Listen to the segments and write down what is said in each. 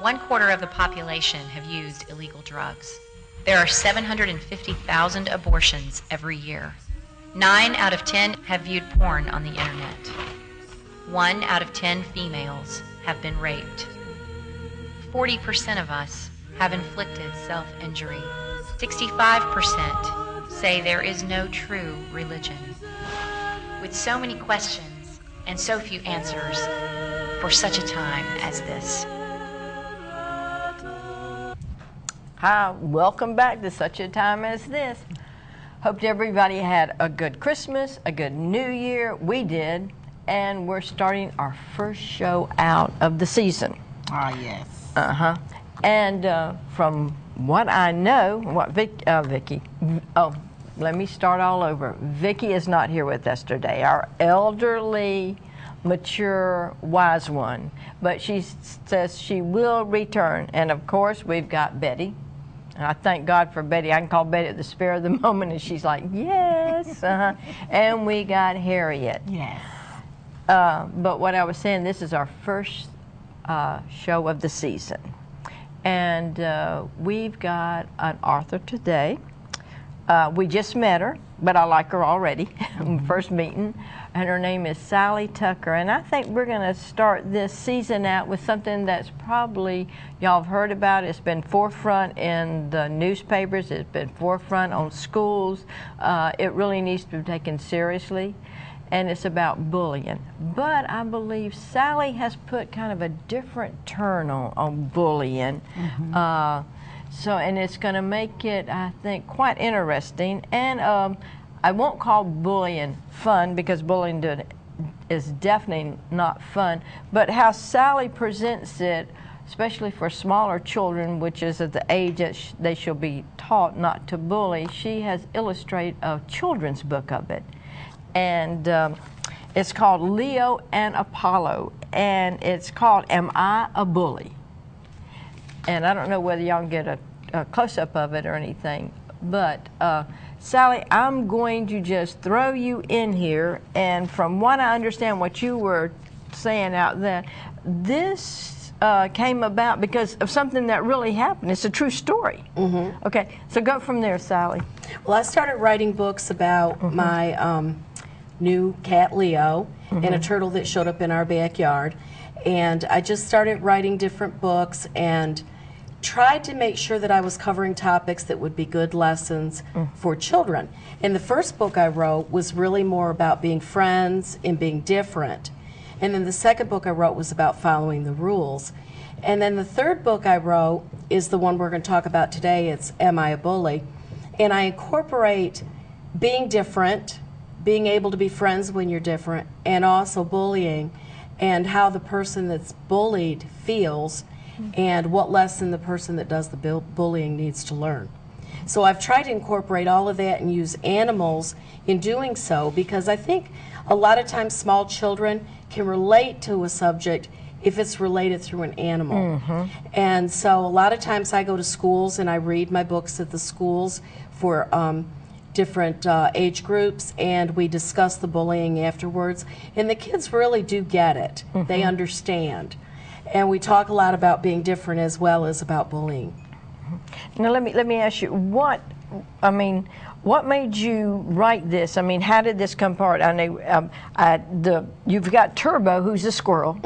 1/4 of the population have used illegal drugs. There are 750,000 abortions every year. 9 out of 10 have viewed porn on the internet. 1 out of 10 females have been raped. 40% of us have inflicted self-injury. 65% say there is no true religion. With so many questions and so few answers for such a time as this. Hi, welcome back to Such a Time as This. Hope everybody had a good Christmas, a good New Year. We did, and we're starting our first show out of the season. Ah, yes. And from what I know, what Vicki, let me start all over. Vicki is not here with us today, our elderly, mature, wise one. But she says she will return. And of course, we've got Betty. And I thank God for Betty. I can call Betty at the spur of the moment, and she's like, yes. And we got Harriet. Yes. But what I was saying, this is our first show of the season. And we've got an author today. We just met her, but I like her already, first meeting. And her name is Sally Tucker. And I think we're going to start this season out with something that's probably y'all have heard about. It's been forefront in the newspapers. It's been forefront on schools. It really needs to be taken seriously. And it's about bullying. But I believe Sally has put kind of a different turn on bullying. And it's going to make it, I think, quite interesting. And I won't call bullying fun, because bullying is definitely not fun. But how Sally presents it, especially for smaller children, which is at the age that they should be taught not to bully, she has illustrated a children's book of it. And it's called Leo and Apollo. And it's called Am I a Bully? And I don't know whether y'all can get a close-up of it or anything, but Sally, I'm going to just throw you in here, and from what I understand what you were saying out there, this came about because of something that really happened. It's a true story. Okay, so go from there, Sally. Well, I started writing books about my new cat Leo and a turtle that showed up in our backyard, and I just started writing different books and tried to make sure that I was covering topics that would be good lessons for children. And the first book I wrote was really more about being friends and being different. And then the second book I wrote was about following the rules. And then the third book I wrote is the one we're going to talk about today. It's Am I a Bully? And I incorporate being different, being able to be friends when you're different, and also bullying, and how the person that's bullied feels, and what lesson the person that does the bullying needs to learn. So I've tried to incorporate all of that and use animals in doing so, because I think a lot of times small children can relate to a subject if it's related through an animal. And so a lot of times I go to schools and I read my books at the schools for different age groups, and we discuss the bullying afterwards, and the kids really do get it. They understand. And we talk a lot about being different as well as about bullying. Now let me ask you, what made you write this? I mean, how did this come apart? I know you've got Turbo, who's a squirrel,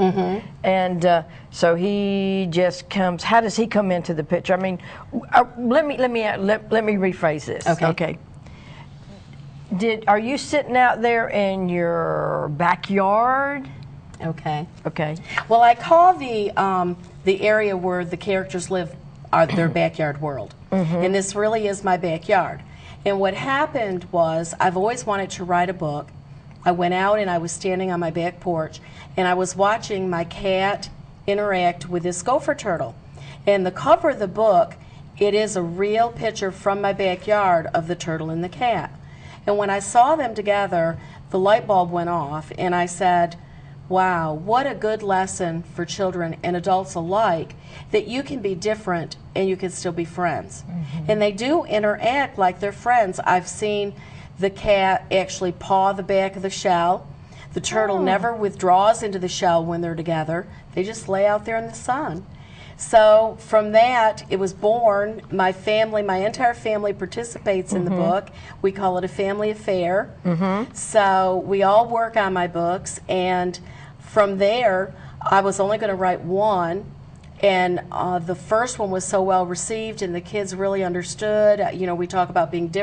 and so he just comes. How does he come into the picture? I mean, let me rephrase this. Okay. Are you sitting out there in your backyard? Okay. Well, I call the area where the characters live their backyard world, and this really is my backyard. And what happened was, I've always wanted to write a book. I went out and I was standing on my back porch, and I was watching my cat interact with this gopher turtle. And the cover of the book, it is a real picture from my backyard of the turtle and the cat. And when I saw them together, the light bulb went off, and I said, wow, what a good lesson for children and adults alike, that you can be different and you can still be friends. And they do interact like they're friends. I've seen the cat actually paw the back of the shell. The turtle never withdraws into the shell when they're together. They just lay out there in the sun. So from that, it was born. My family, my entire family participates in the book. We call it a family affair. So we all work on my books, and from there, I was only going to write one. And the first one was so well received, and the kids really understood. You know, we talk about being different.